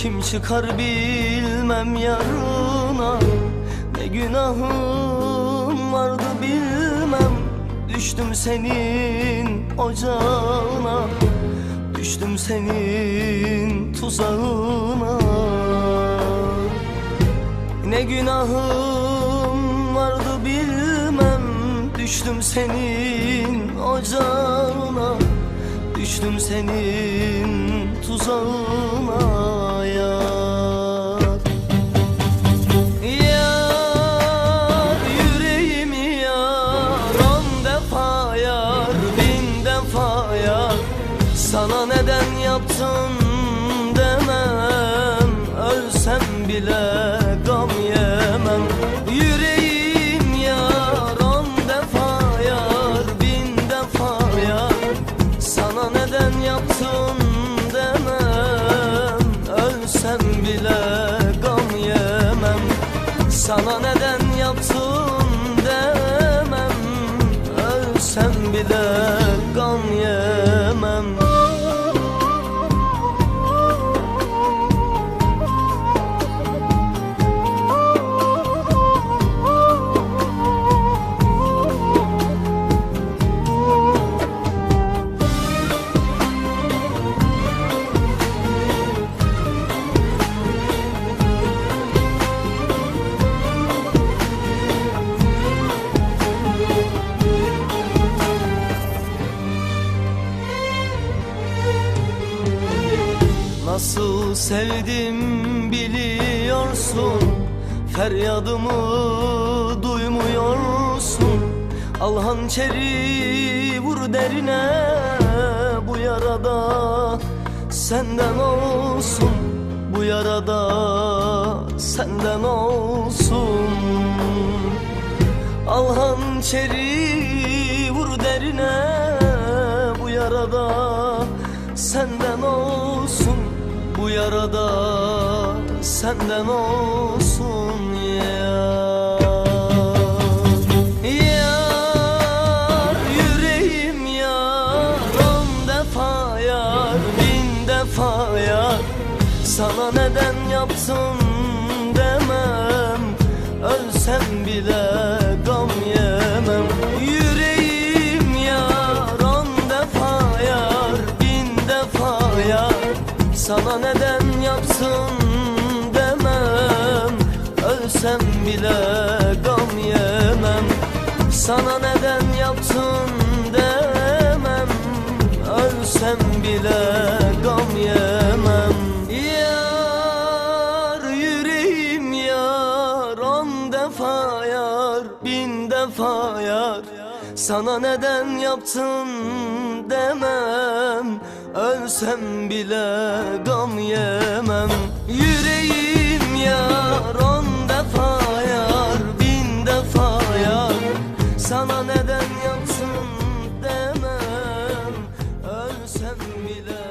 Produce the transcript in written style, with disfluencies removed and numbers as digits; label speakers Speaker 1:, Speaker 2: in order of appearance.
Speaker 1: Kim çıkar bilmem yarına, ne günahım vardı bilmem. Düştüm senin ocağına, düştüm senin tuzağına. Ne günahım vardı bilmem. Düştüm senin ocağına, düştüm senin tuzağına yar. Yar yüreğimi yar, on defa yar, bin defa yar. Sana neden yaptın demem, ölsem bile gam yemem. Yüreğim yar, on defa yar, bin defa yar. Sana neden yaptın demem, ölsem bile gam yemem. Sana neden yaptın demem, ölsem bile gam yemem. Nasıl sevdim biliyorsun, feryadımı duymuyorsun. Al hançeri vur derine, bu yarada senden olsun. Bu yarada senden olsun. Al hançeri vur derine, bu yarada senden olsun. Bu yarada senden olsun ya. Yar yüreğim yar, on defa yar, bin defa yar. Sana neden yaptın demem, ölsem bile gam yemem. Yüreğim yar, on defa yar, bin defa yar. Sana neden yaptın demem, ölsem bile gam yemem. Sana neden yaptın demem, ölsem bile gam yemem. Yar yüreğim yar, on defa yar, bin defa yar. Sana neden yaptın demem, ölsem bile gam yemem. Yüreğim yar, on defa yar, bin defa yar. Sana neden yapsın demem, ölsem bile